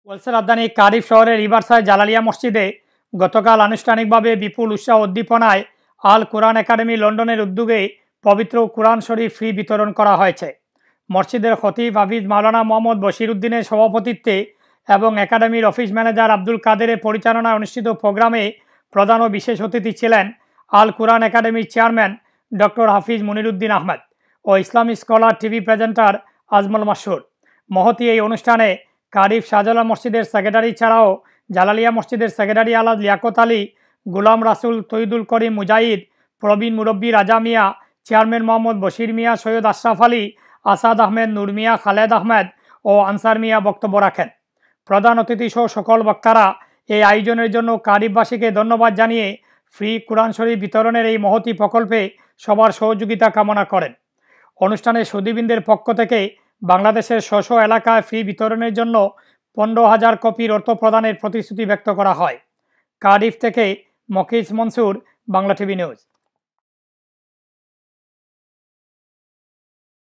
ওয়েলসের রাজধানী কার্ডিফ শহরের রিভারসাইড জালালিয়া মসজিদে গতকাল আনুষ্ঠানিকভাবে বিপুল উৎসাহ উদ্দীপনায় আল কোরআন একাডেমি লন্ডনের উদ্যোগে পবিত্র কোরআন শরীফ ফ্রি বিতরণ করা হয়েছে। মসজিদের খতিব হাফিজ মাওলানা মোহাম্মদ বশির উদ্দিনের সভাপতিত্বে এবং একাডেমির অফিস ম্যানেজার আব্দুল কাদেরের পরিচালনায় অনুষ্ঠিত প্রোগ্রামে প্রধান ও বিশেষ অতিথি ছিলেন আল কোরআন একাডেমির চেয়ারম্যান ডক্টর হাফিজ মনিরুদ্দিন আহমেদ ও Islamic scholar TV presenter Azmal Masur. মহতী এই অনুষ্ঠানে কার্ডিফ শাহজালাল মসজিদের সেক্রেটারি ছাড়াও জালালিয়া মসজিদের সেক্রেটারি আলাদ লিয়াকত আলী, গুলাম রাসুল, তৈদুল করিম মুজাহিদ, প্রবীণ মুরব্বী রাজা মিয়া, চেয়ারম্যান মোহাম্মদ বশির মিয়া, সৈয়দ আশরাফ আলী, আসাদ আহমেদ, নূর মিয়া, খালেদ আহমেদ ও আনসার মিয়া বক্তব্য রাখেন। প্রধান অতিথি সহ সকল বক্তারা এই আয়োজনের জন্য কার্ডিফবাসীকে ধন্যবাদ জানিয়ে ফ্রি কোরআন শরীফ বিতরণের এই মহতী প্রকল্পে সবার সহযোগিতা কামনা করেন। অনুষ্ঠানে সুধীবৃন্দের পক্ষ থেকে বাংলাদেশের স্ব এলাকায় ফ্রি বিতরণের জন্য 15,000 কপির অর্থ প্রদানের প্রতিশ্রুতি ব্যক্ত করা হয়। কার্ডিফ থেকে মকিজ মনসুর, বাংলা টিভি নিউজ।